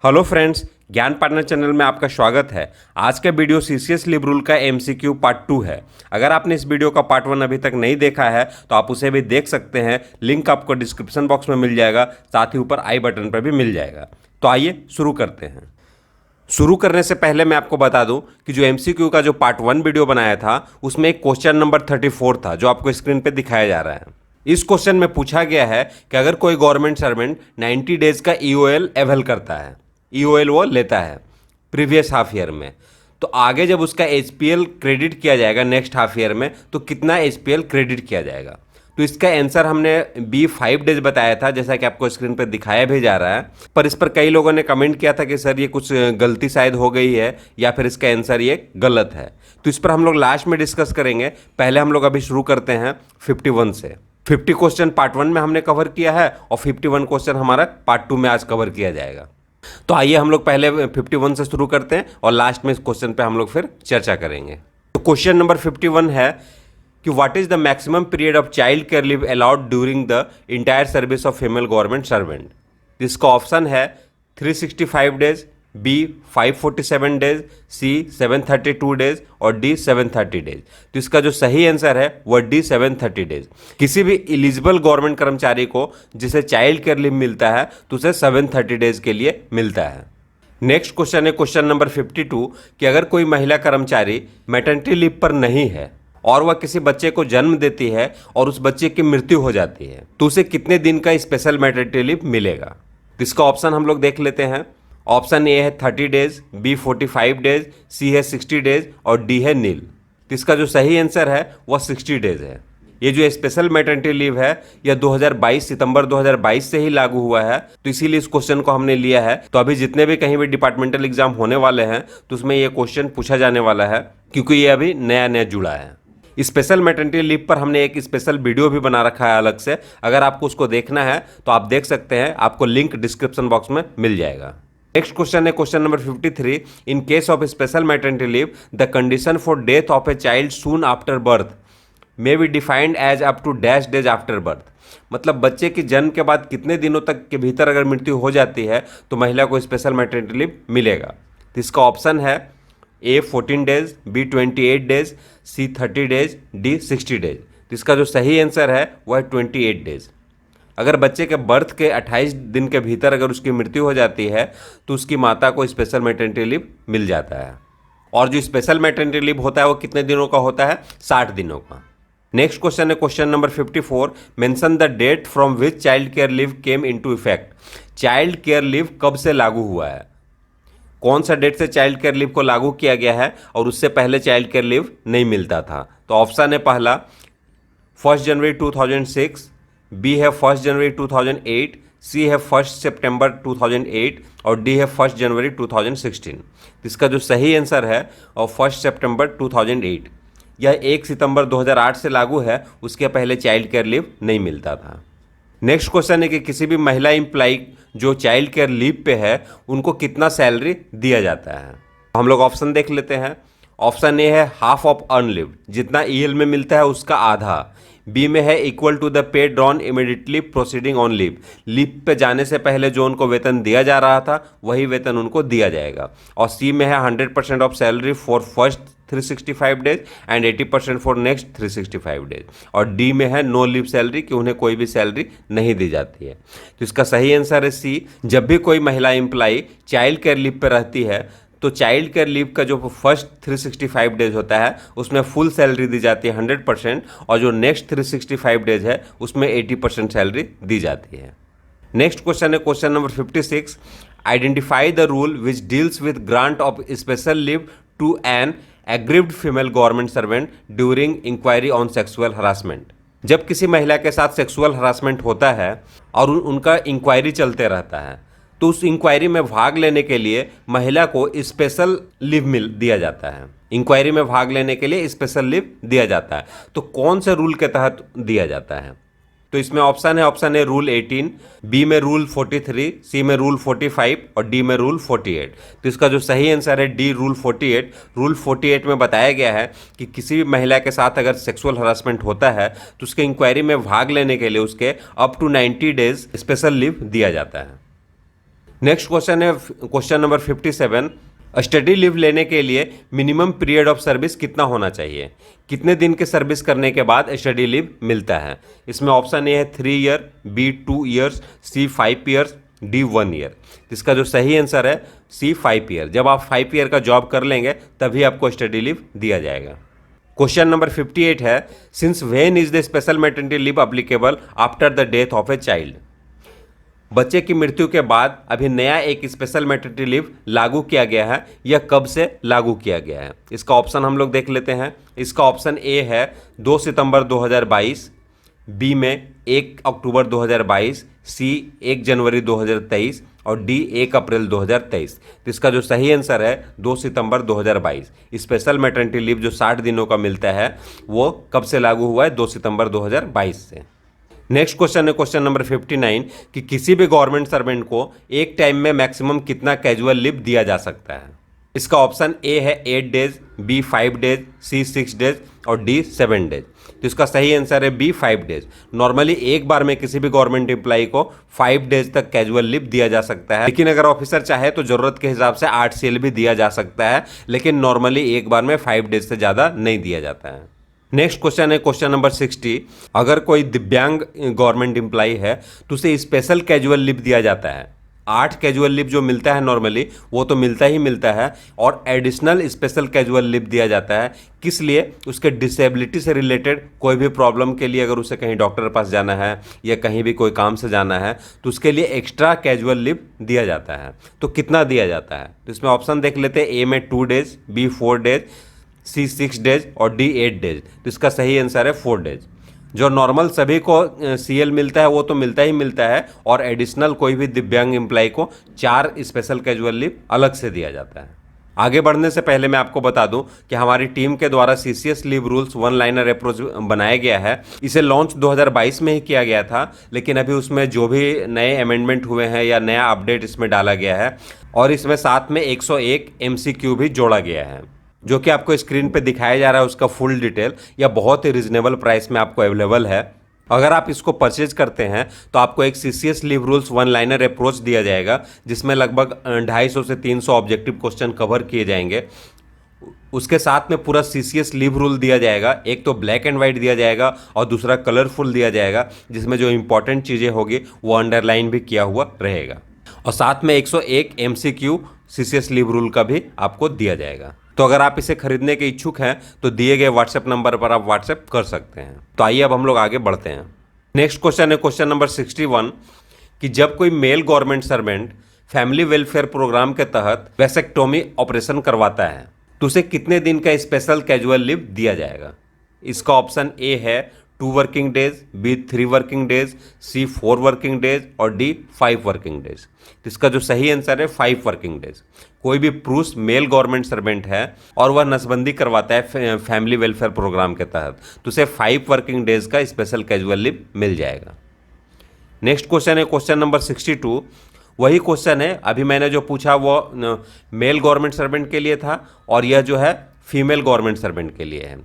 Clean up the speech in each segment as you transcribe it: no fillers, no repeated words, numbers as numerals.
Hello friends, ज्ञान partner channel में आपका स्वागत है। आज का वीडियो सीसीएस लिब रूल का एमसीक्यू पार्ट 2 है। अगर आपने इस वीडियो का पार्ट 1 अभी तक नहीं देखा है तो आप उसे भी देख सकते हैं। लिंक आपको डिस्क्रिप्शन बॉक्स में मिल जाएगा, साथ ही ऊपर आई बटन पर भी मिल जाएगा। तो आइए शुरू करते हैं। शुरू करने से पहले मैं आपको बता दूं कि जो एमसीक्यू का जो पार्ट 1 वीडियो बनाया था उसमें एक क्वेश्चन नंबर 34 था जो आपको स्क्रीन पर दिखाया जा रहा है। इस क्वेश्चन में पूछा गया है कि अगर कोई गवर्नमेंट सर्वेंट 90 डेज का ईओएल अवेल करता है, ईओएल वो लेता है प्रीवियस हाफ ईयर में, तो आगे जब उसका एचपीएल क्रेडिट किया जाएगा नेक्स्ट हाफ ईयर में तो कितना एचपीएल क्रेडिट किया जाएगा। तो इसका आंसर हमने बी 5 डेज बताया था, जैसा कि आपको स्क्रीन पर दिखाया भी जा रहा है। पर इस पर कई लोगों ने कमेंट किया था कि सर ये कुछ गलती शायद हो गई है या फिर इसका आंसर ये गलत है। तो इस पर हम लोग लास्ट में डिस्कस करेंगे। पहले हम लोग अभी शुरू करते हैं 51 से। 50 क्वेश्चन पार्ट 1 में हमने कवर किया है और 51 क्वेश्चन हमारा पार्ट 2 में आज कवर किया जाएगा। तो आइए हम लोग पहले 51 से शुरू करते हैं और लास्ट में इस क्वेश्चन पे हम लोग फिर चर्चा करेंगे। तो क्वेश्चन नंबर 51 है कि what is the maximum period of child care leave allowed during the entire service of female government servant. इसका ऑप्शन है 365 डेज, बी 547 डेज, सी 732 डेज और डी 730 डेज। तो इसका जो सही आंसर है वह डी 730 डेज। किसी भी एलिजिबल गवर्नमेंट कर्मचारी को जिसे चाइल्ड केयर लीव मिलता है तो उसे 730 डेज के लिए मिलता है। नेक्स्ट क्वेश्चन है क्वेश्चन नंबर 52 कि अगर कोई महिला कर्मचारी मैटरनिटी लीव पर नहीं है और वह किसी बच्चे को जन्म देती है और उस बच्चे की मृत्यु हो जाती है तो उसे कितने दिन का स्पेशल मैटरनिटी लीव मिलेगा। तो इसका ऑप्शन हम लोग देख लेते हैं। ऑप्शन ए है 30 डेज, बी 45 डेज, सी है 60 डेज और डी है नील। तो इसका जो सही आंसर है वह 60 डेज है। ये जो स्पेशल मैटरनिटी लीव है यह 2022 सितंबर 2022 से ही लागू हुआ है, तो इसीलिए इस क्वेश्चन को हमने लिया है। तो अभी जितने भी कहीं भी डिपार्टमेंटल एग्जाम होने वाले हैं तो उसमें ये क्वेश्चन पूछा जाने वाला है, क्योंकि ये अभी नया नया जुड़ा है। स्पेशल मैटरनिटी लीव पर हमने एक स्पेशल वीडियो भी बना रखा है अलग से। अगर आपको उसको देखना है तो आप देख सकते हैं, आपको लिंक डिस्क्रिप्शन बॉक्स में मिल जाएगा। नेक्स्ट क्वेश्चन है question number 53। In case of special maternity leave the condition for death of a child soon after birth may be defined as up to dash days after birth. मतलब बच्चे के जन्म के बाद कितने दिनों तक के भीतर अगर मृत्यु हो जाती है तो महिला को स्पेशल मैटरनिटी लीव मिलेगा। तो इसका ऑप्शन है ए 14 डेज, बी 28 डेज, सी 30 डेज, डी 60 डेज। तो इसका जो सही आंसर है वह है 28 डेज। अगर बच्चे के बर्थ के 28 दिन के भीतर अगर उसकी मृत्यु हो जाती है तो उसकी माता को स्पेशल मैटरनिटी लीव मिल जाता है। और जो स्पेशल मैटरनिटी लीव होता है वो कितने दिनों का होता है? 60 दिनों का। नेक्स्ट क्वेश्चन है question number 54। Mention the date from which child care leave came into effect. Child care leave कब से लागू हुआ है? कौन सा डेट से चाइल्ड केयर लीव को लागू किया गया है और उससे पहले चाइल्ड केयर लीव नहीं मिलता था? तो ऑप्शन है पहला 1 जनवरी 2006, बी है 1 जनवरी 2008, सी है 1 सितंबर 2008 और डी है 1 जनवरी 2016। इसका जो सही आंसर है और 1 सितंबर 2008। यह 1 सितंबर 2008 से लागू है, उसके पहले चाइल्ड केयर लीव नहीं मिलता था। नेक्स्ट क्वेश्चन है कि किसी भी महिला एम्प्लॉय जो चाइल्ड केयर लीव पे है उनको कितना सैलरी दिया जाता है। हम लोग ऑप्शन देख लेते हैं। ऑप्शन ए है हाफ ऑफ अर्न लीव, जितना ईएल में मिलता है उसका आधा। बी में है equal to the pay drawn immediately proceeding on leave, leave पे जाने से पहले जो उनको वेतन दिया जा रहा था वही वेतन उनको दिया जाएगा। और सी में है 100% of salary for first 365 days and 80% for next 365 days. और डी में है नो लीव सैलरी, कि उन्हें कोई भी सैलरी नहीं दी जाती है। तो इसका सही आंसर है सी। जब भी कोई महिला एम्प्लॉय चाइल्ड केयर लीव पर रहती है तो चाइल्ड केयर लीव का जो फर्स्ट 365 डेज होता है उसमें फुल सैलरी दी जाती है 100%, और जो नेक्स्ट 365 डेज है उसमें 80% सैलरी दी जाती है। नेक्स्ट क्वेश्चन है question number 56। Identify the rule which deals with grant of special leave to an aggrieved female government servant during inquiry on sexual harassment. जब किसी महिला के साथ सेक्सुअल हरासमेंट होता है और उनका इंक्वायरी चलते रहता है तो उस इंक्वायरी में भाग लेने के लिए महिला को स्पेशल लीव दिया जाता है। इंक्वायरी में भाग लेने के लिए स्पेशल लीव दिया जाता है, तो कौन से रूल के तहत दिया जाता है? तो इसमें ऑप्शन है रूल 18, बी में रूल 43, सी में रूल 45 और डी में रूल 48। तो इसका जो सही आंसर है डी रूल 48। रूल 48 में बताया गया है कि किसी भी महिला के साथ अगर सेक्सुअल हरासमेंट होता है तो उसके इंक्वायरी में भाग लेने के लिए उसके up to 90 days special leave दिया जाता है। नेक्स्ट क्वेश्चन है क्वेश्चन नंबर 57। स्टडी लीव लेने के लिए मिनिमम पीरियड ऑफ सर्विस कितना होना चाहिए? कितने दिन के सर्विस करने के बाद स्टडी लीव मिलता है? इसमें ऑप्शन ए है 3 ईयर, बी 2 ईयर्स, सी 5 ईयर्स, डी 1 ईयर। इसका जो सही आंसर है सी 5 ईयर। जब आप 5 ईयर का जॉब कर लेंगे तभी आपको स्टडी लीव दिया जाएगा। क्वेश्चन नंबर 58 है, since when is the special maternity leave applicable after the death of a child? बच्चे की मृत्यु के बाद अभी नया एक स्पेशल मैटरनिटी लीव लागू किया गया है, यह कब से लागू किया गया है? इसका ऑप्शन हम लोग देख लेते हैं। इसका ऑप्शन ए है 2 सितंबर 2022, बी में 1 अक्टूबर 2022, सी 1 जनवरी 2023 और डी 1 अप्रैल 2023। तो इसका जो सही आंसर है 2 सितंबर 2022। स्पेशल मैटरनिटी लीव जो 60 दिनों का मिलता है वो कब से लागू हुआ है? 2 सितंबर 2022 से। नेक्स्ट क्वेश्चन है क्वेश्चन नंबर 59 कि किसी भी गवर्नमेंट सर्वेंट को एक टाइम में मैक्सिमम कितना कैजुअल लीव दिया जा सकता है? इसका ऑप्शन ए है 8 डेज, बी 5 डेज, सी 6 डेज और डी 7 डेज। तो इसका सही आंसर है बी 5 डेज। नॉर्मली एक बार में किसी भी गवर्नमेंट एम्प्लॉई को 5 डेज तक कैजुअल लीव दिया जा सकता है, लेकिन अगर ऑफिसर चाहे तो जरूरत के हिसाब से 8 CL भी दिया जा सकता है, लेकिन नॉर्मली एक बार में 5 डेज से ज़्यादा नहीं दिया जाता है। नेक्स्ट क्वेश्चन है क्वेश्चन नंबर 60। अगर कोई दिव्यांग गवर्नमेंट एम्प्लॉई है तो उसे स्पेशल कैजुअल लीव दिया जाता है। 8 कैजुअल लीव जो मिलता है नॉर्मली वो तो मिलता ही मिलता है, और एडिशनल स्पेशल कैजुअल लीव दिया जाता है। किस लिए? उसके डिसेबिलिटी से रिलेटेड कोई भी प्रॉब्लम के लिए, अगर उसे कहीं डॉक्टर के पास जाना है या कहीं भी कोई काम से जाना है तो उसके लिए एक्स्ट्रा कैजुअल लीव दिया जाता है। तो कितना दिया जाता है? तो इसमें ऑप्शन देख लेते हैं। ए में 2 डेज, बी 4 डेज, सी 6 डेज और डी 8 डेज। तो इसका सही आंसर है 4 डेज। जो नॉर्मल सभी को CL मिलता है वो तो मिलता ही मिलता है, और एडिशनल कोई भी दिव्यांग एम्प्लॉय को 4 स्पेशल कैजुअल लीव अलग से दिया जाता है। आगे बढ़ने से पहले मैं आपको बता दूं कि हमारी टीम के द्वारा CCS leave rules 1 liner approach बनाया गया है। इसे लॉन्च 2022 में ही किया गया था, लेकिन अभी उसमें जो भी नए अमेंडमेंट हुए हैं या नया अपडेट इसमें डाला गया है, और इसमें साथ में 101 MCQ भी जोड़ा गया है, जो कि आपको स्क्रीन पे दिखाया जा रहा है। उसका फुल डिटेल या बहुत ही रिजनेबल प्राइस में आपको अवेलेबल है। अगर आप इसको परचेज करते हैं तो आपको एक CCS leave rules 1 liner approach दिया जाएगा, जिसमें लगभग 250 से 300 ऑब्जेक्टिव क्वेश्चन कवर किए जाएंगे। उसके साथ में पूरा CCS लीव रूल दिया जाएगा। एक तो ब्लैक एंड वाइट दिया जाएगा और दूसरा कलरफुल दिया जाएगा, जिसमें जो इंपॉर्टेंट चीज़ें होगी वो अंडरलाइन भी किया हुआ रहेगा, और साथ में 101 MCQ CCS लीव रूल का भी आपको दिया जाएगा। तो अगर आप इसे खरीदने के इच्छुक हैं तो दिए गए व्हाट्सएप नंबर पर आप व्हाट्सएप कर सकते हैं। तो आइए अब हम लोग आगे बढ़ते हैं। नेक्स्ट क्वेश्चन है क्वेश्चन नंबर 61 कि जब कोई male government servant family welfare programme के तहत वैसेक्टोमी ऑपरेशन करवाता है तो उसे कितने दिन का स्पेशल कैजुअल लीव दिया जाएगा? इसका ऑप्शन ए है 2 working days, B 3 working days, C 4 working days और डी 5 वर्किंग डेज। तो इसका जो सही आंसर है 5 वर्किंग डेज। कोई भी पुरुष मेल गवर्नमेंट सर्वेंट है और वह नसबंदी करवाता है फैमिली वेलफेयर प्रोग्राम के तहत, तो उसे 5 वर्किंग डेज का स्पेशल कैजुअल लीव मिल जाएगा। नेक्स्ट क्वेश्चन है क्वेश्चन नंबर 62। वही क्वेश्चन है, अभी मैंने जो पूछा वो मेल गवर्नमेंट सर्वेंट के लिए था, और यह जो है फीमेल गवर्नमेंट सर्वेंट के लिए है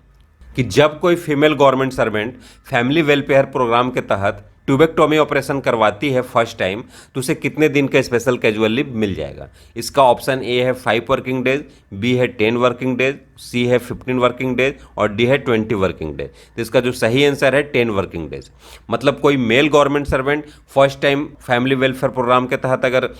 कि जब कोई female government servant family welfare programme के तहत ट्यूबेक्टोमी ऑपरेशन करवाती है फर्स्ट टाइम तो उसे कितने दिन का स्पेशल कैजुअल लीव मिल जाएगा? इसका ऑप्शन ए है 5 वर्किंग डेज, बी है 10 वर्किंग डेज, सी है 15 वर्किंग डेज और डी है 20 वर्किंग डेज। तो इसका जो सही आंसर है 10 वर्किंग डेज। मतलब कोई male government servant first time family welfare programme के तहत अगर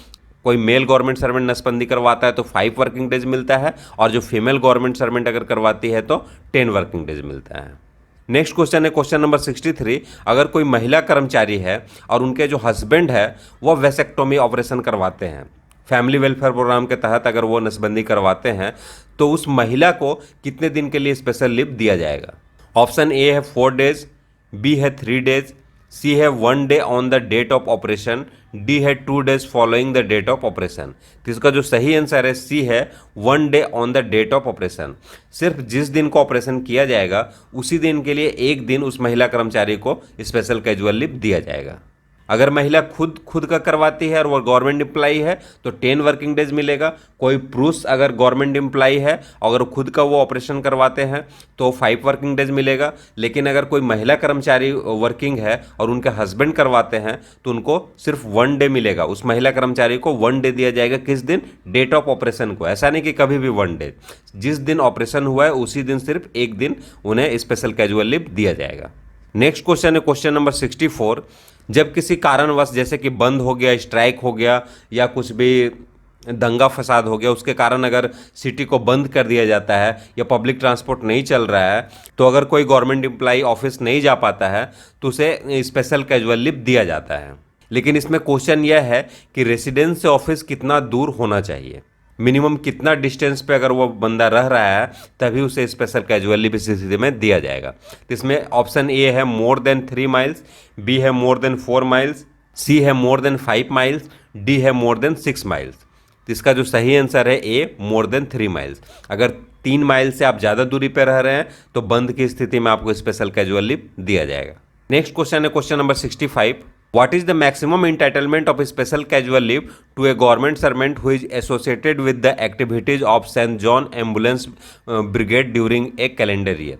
कोई मेल गवर्नमेंट सर्वेंट नसबंदी करवाता है तो 5 वर्किंग डेज मिलता है, और जो फीमेल गवर्नमेंट सर्वेंट अगर करवाती है तो 10 वर्किंग डेज मिलता है। नेक्स्ट क्वेश्चन है क्वेश्चन नंबर 63। अगर कोई महिला कर्मचारी है और उनके जो हस्बैंड है वो वैसेक्टोमी ऑपरेशन करवाते हैं फैमिली वेलफेयर प्रोग्राम के तहत, अगर वो नसबंदी करवाते हैं तो उस महिला को कितने दिन के लिए स्पेशल लीव दिया जाएगा? ऑप्शन ए है 4 डेज, बी है 3 डेज, सी है 1 day on the date of operation, D है 2 days following the date of operation. तो इसका जो सही आंसर है सी है 1 day on the date of operation. सिर्फ जिस दिन को ऑपरेशन किया जाएगा उसी दिन के लिए एक दिन उस महिला कर्मचारी को स्पेशल कैजुअल लीव दिया जाएगा। अगर महिला खुद का करवाती है और वो गवर्नमेंट एम्प्लाई है तो 10 वर्किंग डेज मिलेगा। कोई पुरुष अगर गवर्नमेंट एम्प्लाई है और अगर खुद का वो ऑपरेशन करवाते हैं तो 5 वर्किंग डेज मिलेगा। लेकिन अगर कोई महिला कर्मचारी वर्किंग है और उनके हस्बैंड करवाते हैं तो उनको सिर्फ 1 डे मिलेगा। उस महिला कर्मचारी को 1 डे दिया जाएगा। किस दिन? डेट ऑफ ऑपरेशन को। ऐसा नहीं कि कभी भी 1 डे, जिस दिन ऑपरेशन हुआ है उसी दिन सिर्फ एक दिन उन्हें स्पेशल कैजुअल लीव दिया जाएगा। नेक्स्ट क्वेश्चन है क्वेश्चन नंबर 64। जब किसी कारणवश जैसे कि बंद हो गया, स्ट्राइक हो गया या कुछ भी दंगा फसाद हो गया, उसके कारण अगर सिटी को बंद कर दिया जाता है या पब्लिक ट्रांसपोर्ट नहीं चल रहा है, तो अगर कोई गवर्नमेंट एम्प्लॉय ऑफिस नहीं जा पाता है तो उसे स्पेशल कैजुअल लीव दिया जाता है। लेकिन इसमें क्वेश्चन यह है कि रेसिडेंस से ऑफिस कितना दूर होना चाहिए, मिनिमम कितना डिस्टेंस पे अगर वो बंदा रह रहा है तभी उसे स्पेशल कैजुअल लीव इस स्थिति में दिया जाएगा। तो इसमें ऑप्शन ए है मोर देन 3 माइल्स, बी है मोर देन 4 माइल्स, सी है मोर देन 5 माइल्स, डी है मोर देन 6 माइल्स। तो इसका जो सही आंसर है ए, मोर देन 3 माइल्स। अगर 3 माइल से आप ज़्यादा दूरी पर रह रहे हैं तो बंद की स्थिति में आपको स्पेशल कैजुअल लीव दिया जाएगा। नेक्स्ट क्वेश्चन है question number 65। What is the maximum entitlement of a special casual leave to a government servant who is associated with the activities of St. John Ambulance Brigade during a calendar year?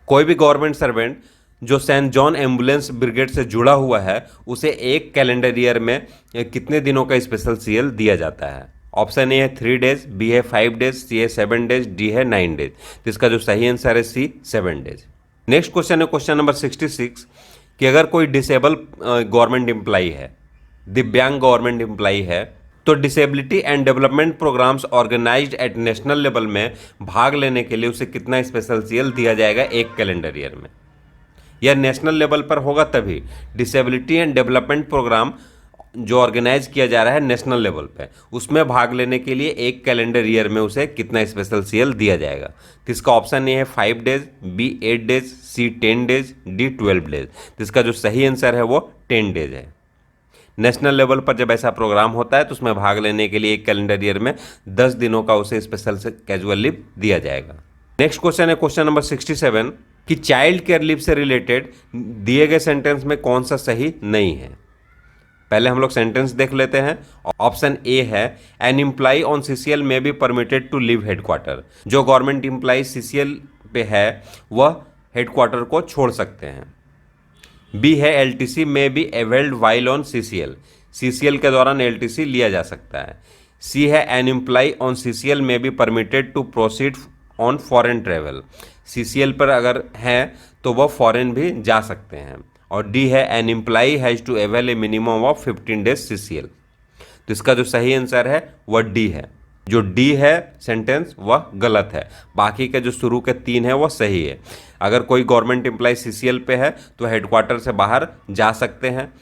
कोई भी government servant जो Saint John ambulance brigade से जुड़ा हुआ है उसे एक calendar year में कितने दिनों का स्पेशल सीएल दिया जाता है? ऑप्शन ए है 3 डेज, बी है 5 डेज, सी है 7 डेज, डी है 9 डेज। तो इसका जो सही आंसर है सी, 7 डेज। नेक्स्ट क्वेश्चन है क्वेश्चन नंबर 66 कि अगर कोई डिसेबल गवर्नमेंट एम्प्लाई है, दिव्यांग गवर्नमेंट एम्प्लाई है, तो disability and development programmes organised at national level में भाग लेने के लिए उसे कितना स्पेशल सीएल दिया जाएगा एक कैलेंडर ईयर में? यह नेशनल लेवल पर होगा तभी। डिसेबिलिटी एंड डेवलपमेंट प्रोग्राम जो ऑर्गेनाइज किया जा रहा है नेशनल लेवल पे, उसमें भाग लेने के लिए एक कैलेंडर ईयर में उसे कितना स्पेशल सीएल दिया जाएगा? तो इसका ऑप्शन ए है 5 डेज, बी 8 डेज, सी 10 डेज, डी 12 डेज। तो इसका जो सही आंसर है वो 10 डेज है। नेशनल लेवल पर जब ऐसा प्रोग्राम होता है तो उसमें भाग लेने के लिए एक कैलेंडर ईयर में 10 दिनों का उसे स्पेशल कैजुअल लीव दिया जाएगा। नेक्स्ट क्वेश्चन है क्वेश्चन नंबर 67 कि चाइल्ड केयर लीव से रिलेटेड दिए गए सेंटेंस में कौन सा सही नहीं है? पहले हम लोग सेंटेंस देख लेते हैं। ऑप्शन ए है एन एम्प्लॉय ऑन सीसीएल में be permitted to leave headquarter. जो गवर्नमेंट एम्प्लॉय सीसीएल पे है वह हेडक्वार्टर को छोड़ सकते हैं। बी है एलटीसी में be availed while on CCL. CCL के दौरान एलटीसी लिया जा सकता है। सी है एन एम्प्लॉय ऑन सीसीएल में be permitted to proceed on foreign travel. CCL पर अगर है तो वह फॉरेन भी जा सकते हैं। और डी है an employee has to avail a minimum of 15 days CCL. तो इसका जो सही आंसर है वह डी है। जो डी है सेंटेंस वह गलत है, बाकी के जो शुरू के 3 है वह सही है। अगर कोई गवर्नमेंट एम्प्लॉय सीसीएल पे है तो हेडक्वार्टर से बाहर जा सकते हैं,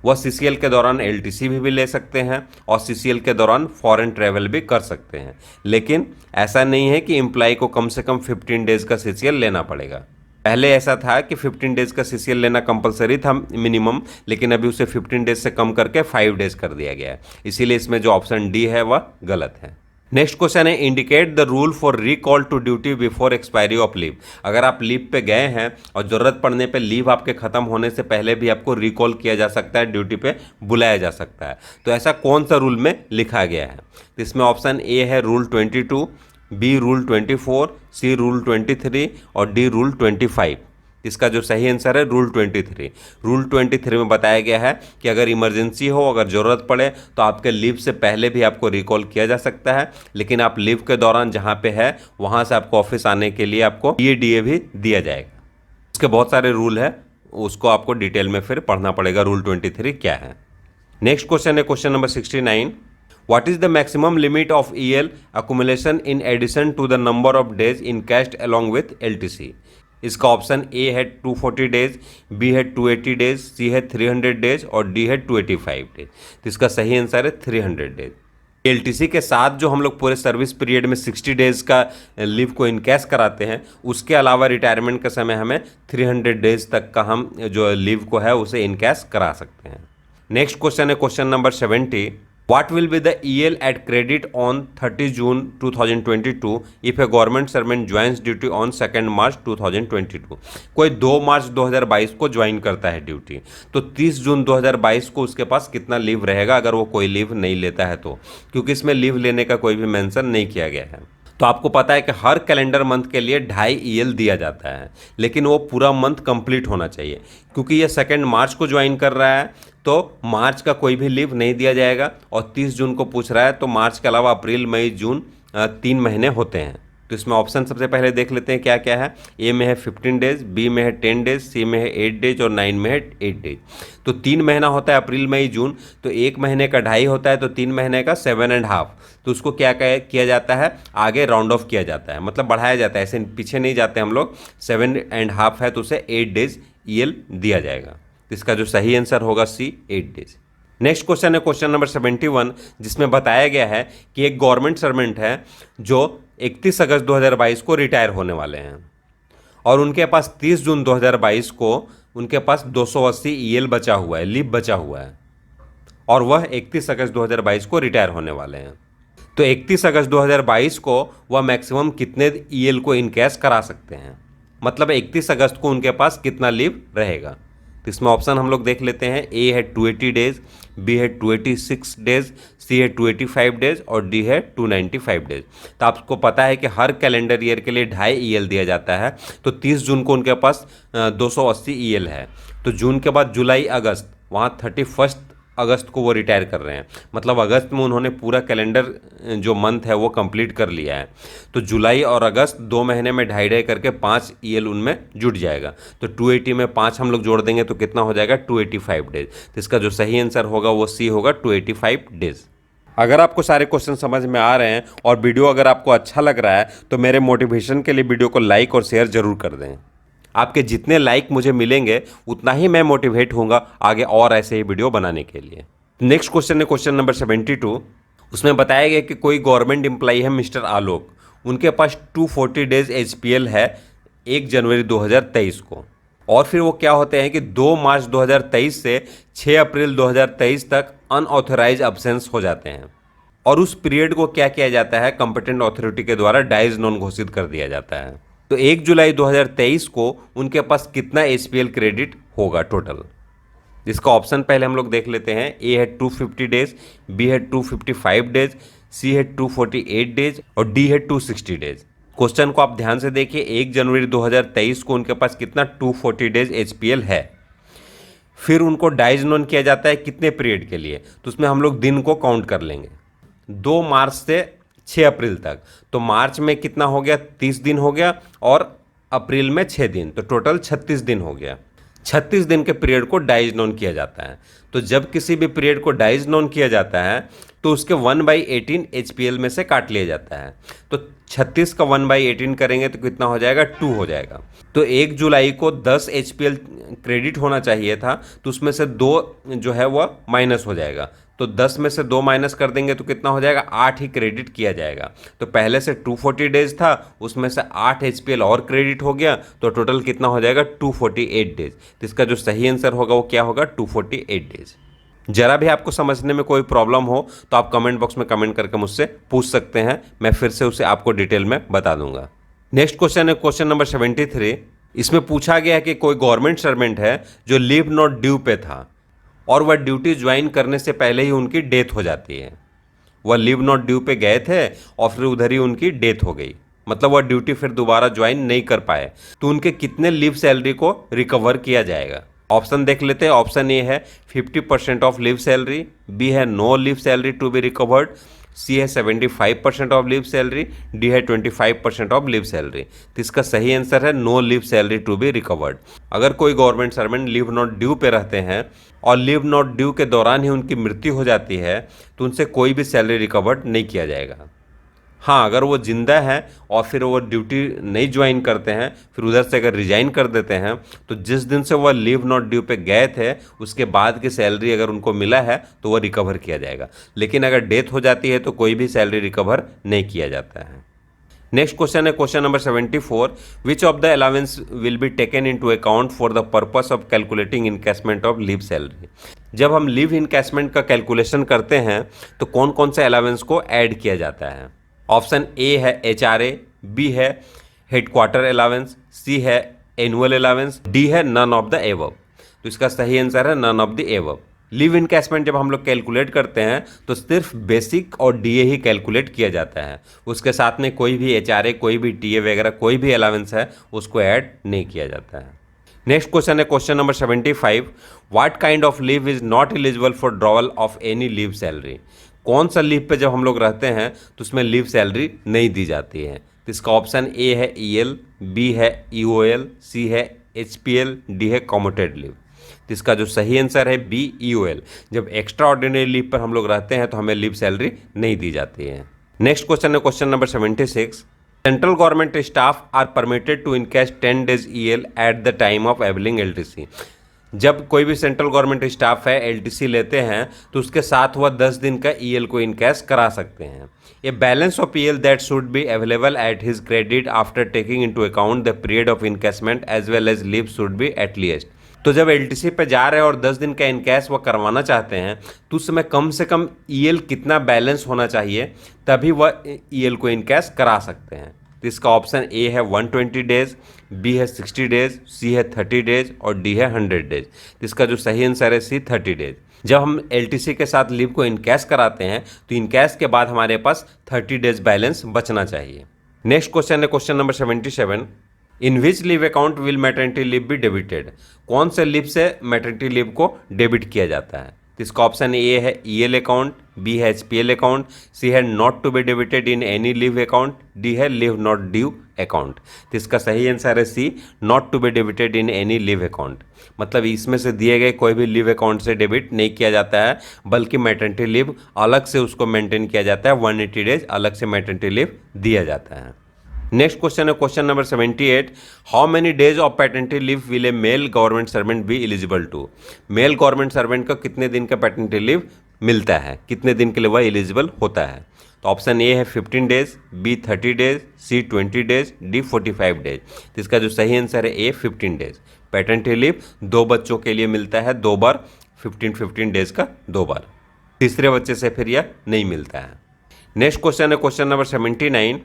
वह सीसीएल के दौरान एलटीसी भी ले सकते हैं और सीसीएल के दौरान फॉरेन ट्रैवल भी कर सकते हैं। लेकिन ऐसा नहीं है कि एम्प्लॉय को कम से कम 15 डेज का सीसीएल लेना पड़ेगा। पहले ऐसा था कि 15 डेज का सीसीएल लेना कंपलसरी था मिनिमम, लेकिन अभी उसे 15 डेज से कम करके 5 डेज कर दिया गया है। इसीलिए इसमें जो ऑप्शन डी है वह गलत है। नेक्स्ट क्वेश्चन है indicate the rule for recall to duty before expiry of leave. अगर आप लीव पे गए हैं और ज़रूरत पड़ने पे लीव आपके ख़त्म होने से पहले भी आपको रिकॉल किया जा सकता है, ड्यूटी पे बुलाया जा सकता है, तो ऐसा कौन सा रूल में लिखा गया है? तो इसमें ऑप्शन ए है रूल 22, बी रूल 24, सी रूल 23 और डी रूल 25। इसका जो सही आंसर है रूल 23। रूल 23 में बताया गया है कि अगर इमरजेंसी हो, अगर ज़रूरत पड़े तो आपके लीव से पहले भी आपको रिकॉल किया जा सकता है, लेकिन आप लीव के दौरान जहाँ पे है वहाँ से आपको ऑफिस आने के लिए आपको डीए भी दिया जाएगा। इसके बहुत सारे रूल है, उसको आपको डिटेल में फिर पढ़ना पड़ेगा रूल 23 क्या है। नेक्स्ट क्वेश्चन है question number 69। What is the maximum limit of EL accumulation in addition to the number of days encashed along with LTC? इसका ऑप्शन ए है 240 डेज, बी है 280 डेज, सी है 300 डेज और D है 285 days. तो इसका सही आंसर है 300 डेज। एलटीसी के साथ जो हम लोग पूरे सर्विस पीरियड में 60 डेज का लीव को इनकैश कराते हैं, उसके अलावा रिटायरमेंट के समय हमें 300 डेज तक का हम जो लीव को है उसे इनकैश करा सकते हैं। नेक्स्ट क्वेश्चन है question number 70 What will be the EL at credit on 30 June 2022 if a government servant joins duty on 2 March 2022? कोई 2 मार्च 2022 को ज्वाइन करता है ड्यूटी, तो 30 जून 2022 को उसके पास कितना लीव रहेगा अगर वो कोई लीव नहीं लेता है तो, क्योंकि इसमें लीव लेने का कोई भी मेंशन नहीं किया गया है। तो आपको पता है कि हर कैलेंडर मंथ के लिए 2.5 EL दिया जाता है, लेकिन वो पूरा मंथ कंप्लीट होना चाहिए। क्योंकि ये 2 मार्च को ज्वाइन कर रहा है तो मार्च का कोई भी लीव नहीं दिया जाएगा, और 30 जून को पूछ रहा है तो मार्च के अलावा अप्रैल मई जून 3 महीने होते हैं। तो इसमें ऑप्शन सबसे पहले देख लेते हैं क्या क्या है। ए में है 15 डेज, बी में है 10 डेज, सी में है 8 डेज और 9 में है 8 डेज। तो 3 महीना होता है अप्रैल मई जून, तो 1 महीने का 2.5 होता है, तो 3 महीने का 7.5। तो उसको क्या किया जाता है, आगे राउंड ऑफ किया जाता है, मतलब बढ़ाया जाता है, ऐसे पीछे नहीं जाते हम लोग। 7.5 है तो उसे 8 डेज EL दिया जाएगा। तो इसका जो सही आंसर होगा सी, 8 डेज। नेक्स्ट क्वेश्चन है क्वेश्चन नंबर 71, जिसमें बताया गया है कि एक गवर्नमेंट सर्वेंट है जो 31 अगस्त 2022 को रिटायर होने वाले हैं, और उनके पास 30 जून 2022 को उनके पास 280 EL बचा हुआ है, लीव बचा हुआ है, और वह 31 अगस्त 2022 को रिटायर होने वाले हैं। तो 31 अगस्त 2022 को वह मैक्सिमम कितने EL को इन कैश करा सकते हैं, मतलब 31 अगस्त को उनके पास कितना लीव रहेगा। तो इसमें ऑप्शन हम लोग देख लेते हैं। ए है 280 डेज, बी है 286 डेज, सी है 285 डेज और डी है 295 डेज। तो आपको पता है कि हर कैलेंडर ईयर के लिए 2.5 EL दिया जाता है। तो 30 जून को उनके पास 280 EL है, तो जून के बाद जुलाई अगस्त, वहाँ 31 अगस्त को वो रिटायर कर रहे हैं, मतलब अगस्त में उन्होंने पूरा कैलेंडर जो मंथ है वो कंप्लीट कर लिया है। तो जुलाई और अगस्त 2 महीने में 2.5 करके 5 EL उनमें जुट जाएगा। तो 280 में 5 हम लोग जोड़ देंगे तो कितना हो जाएगा, 285 डेज। तो इसका जो सही आंसर होगा वो सी होगा, 285 डेज। अगर आपको सारे क्वेश्चन समझ में आ रहे हैं और वीडियो अगर आपको अच्छा लग रहा है तो मेरे मोटिवेशन के लिए वीडियो को लाइक और शेयर जरूर कर दें। आपके जितने लाइक मुझे मिलेंगे उतना ही मैं मोटिवेट होऊंगा आगे और ऐसे ही वीडियो बनाने के लिए। नेक्स्ट क्वेश्चन है क्वेश्चन नंबर 72। उसमें बताया गया कि कोई गवर्नमेंट एम्प्लॉई है मिस्टर आलोक, उनके पास 240 डेज HPL है 1 जनवरी 2023 को, और फिर वो क्या होते हैं कि 2 मार्च 2023 से 6 अप्रैल 2023 तक अनऑथराइज अब्सेंस हो जाते हैं, और उस पीरियड को क्या किया जाता है, कंपिटेंट अथॉरिटी के द्वारा डाइज नॉन घोषित कर दिया जाता है। तो 1 जुलाई 2023 को उनके पास कितना HPL क्रेडिट होगा टोटल, जिसका ऑप्शन पहले हम लोग देख लेते हैं। ए है 250 डेज, बी है 255 डेज, सी है 248 डेज और डी है 260 डेज। क्वेश्चन को आप ध्यान से देखिए, 1 जनवरी 2023 को उनके पास कितना 240 डेज HPL है, फिर उनको डाइज नॉन किया जाता है कितने पीरियड के लिए, तो उसमें हम लोग दिन को काउंट कर लेंगे 2 मार्च से 6 अप्रैल तक। तो मार्च में कितना हो गया, 30 दिन हो गया, और अप्रैल में 6 दिन, तो टोटल 36 दिन हो गया। 36 दिन के पीरियड को डाइज नॉन किया जाता है। तो जब किसी भी पीरियड को डाइज नॉन किया जाता है तो उसके 1/18 HPL में से काट लिया जाता है। तो 36 का 1/18 करेंगे तो कितना हो जाएगा, 2 हो जाएगा। तो 1 जुलाई को 10 HPL क्रेडिट होना चाहिए था, तो उसमें से 2 जो है वह माइनस हो जाएगा। तो 10 में से 2 माइनस कर देंगे तो कितना हो जाएगा, 8 ही क्रेडिट किया जाएगा। तो पहले से 240 डेज था, उसमें से 8 HPL और क्रेडिट हो गया, तो टोटल कितना हो जाएगा, 248 डेज। तो इसका जो सही आंसर होगा वो क्या होगा, 248 डेज। जरा भी आपको समझने में कोई प्रॉब्लम हो तो आप कमेंट बॉक्स में कमेंट करके मुझसे पूछ सकते हैं, मैं फिर से उसे आपको डिटेल में बता दूंगा। नेक्स्ट क्वेश्चन है क्वेश्चन नंबर 73। इसमें पूछा गया है कि कोई गवर्नमेंट सर्वेंट है जो लीव नॉट ड्यू पे था, और वह ड्यूटी ज्वाइन करने से पहले ही उनकी डेथ हो जाती है। वह लीव नॉट ड्यू पे गए थे और फिर उधर ही उनकी डेथ हो गई, मतलब वह ड्यूटी फिर दोबारा ज्वाइन नहीं कर पाए, तो उनके कितने लीव सैलरी को रिकवर किया जाएगा। ऑप्शन देख लेते हैं। ऑप्शन ए है 50% ऑफ लीव सैलरी, बी है no leave salary to be recovered, C है 75% ऑफ लीव सैलरी, डी है 25% ऑफ लीव सैलरी। तो इसका सही आंसर है no leave salary to be recovered. अगर कोई government servant leave not due पे रहते हैं और लीव नॉट ड्यू के दौरान ही उनकी मृत्यु हो जाती है तो उनसे कोई भी सैलरी रिकवर्ड नहीं किया जाएगा। हाँ, अगर वो जिंदा है और फिर वो ड्यूटी नहीं ज्वाइन करते हैं, फिर उधर से अगर रिजाइन कर देते हैं, तो जिस दिन से वह लीव नॉट ड्यू पे गए थे उसके बाद की सैलरी अगर उनको मिला है तो वह रिकवर किया जाएगा। लेकिन अगर डेथ हो जाती है तो कोई भी सैलरी रिकवर नहीं किया जाता है। नेक्स्ट क्वेश्चन है question number 74। Which of the allowance will be taken into account for the purpose of calculating encashment of leave salary. जब हम लीव इनकैशमेंट का कैलकुलेशन करते हैं तो कौन कौन से अलावेंस को ऐड किया जाता है। ऑप्शन ए है HRA, बी है हेडक्वार्टर अलावेंस, सी है एनुअल अलावेंस, डी है नन ऑफ द एबव। तो इसका सही आंसर है none of the above. Leave encashment जब हम लोग कैलकुलेट करते हैं तो सिर्फ बेसिक और डीए ही कैलकुलेट किया जाता है, उसके साथ में कोई भी HRA, कोई भी टीए वगैरह कोई भी अलावेंस है उसको ऐड नहीं किया जाता है। नेक्स्ट क्वेश्चन है question number 75। What kind of leave is not eligible for drawer of any leave salary. कौन सा लीव पे जब हम लोग रहते हैं तो उसमें लीव सैलरी नहीं दी जाती है। तो इसका ऑप्शन ए है EL, बी है EOL, सी है HPL, डी है कम्यूटेड लीव। तो इसका जो सही आंसर है बी EOL। जब एक्स्ट्रा ऑर्डिनरी लीव पर हम लोग रहते हैं तो हमें लीव सैलरी नहीं दी जाती है। नेक्स्ट क्वेश्चन है question number 76। Central government staff are permitted to encash 10 days EL at the time of availing LTC। जब कोई भी सेंट्रल गवर्नमेंट स्टाफ है LTC लेते हैं तो उसके साथ वह 10 दिन का EL को इनकैश करा सकते हैं। A balance of EL that should be available at his credit after taking into account the period of encashment as well as leave should be at least. तो जब LTC पे जा रहे हैं और 10 दिन का इनकैश वो करवाना चाहते हैं तो उस समय कम से कम EL कितना बैलेंस होना चाहिए तभी वह EL को इनकैश करा सकते हैं। तो इसका ऑप्शन ए है 120 डेज, बी है 60 डेज, सी है 30 डेज और डी है 100 डेज। तो इसका जो सही आंसर है सी 30 डेज। जब हम LTC के साथ लीव को इनकैश कराते हैं तो इनकैश के बाद हमारे पास 30 डेज बैलेंस बचना चाहिए। नेक्स्ट क्वेश्चन है question number 77। In which leave account will maternity leave be debited. कौन से लीव से मैटरनिटी लीव को डेबिट किया जाता है। तो इसका ऑप्शन ए है EL अकाउंट, बी है HPL अकाउंट, सी है not to be debited in any leave account, D है लीव नॉट ड्यू अकाउंट। तो इसका सही आंसर है C not to be debited in any leave account. मतलब इसमें से दिए गए कोई भी लीव अकाउंट से डेबिट नहीं किया जाता है, बल्कि मैटरनिटी लीव अलग से उसको मेंटेन किया जाता है। 180 डेज अलग से मैटरनिटी लीव दिया जाता है। नेक्स्ट क्वेश्चन है question number 78। How many days of paternity leave will a male government servant be eligible to. Male government servant को कितने दिन का पैटर्निटी लीव मिलता है, कितने दिन के लिए वह एलिजिबल होता है। तो ऑप्शन ए है 15 डेज, बी 30 डेज, सी 20 डेज, डी 45 डेज। तो इसका जो सही आंसर है ए 15 डेज। पैटर्निटी लीव 2 बच्चों के लिए मिलता है 2 बार, 15 डेज का 2 बार। तीसरे बच्चे से फिर यह नहीं मिलता है। नेक्स्ट क्वेश्चन है question number 79।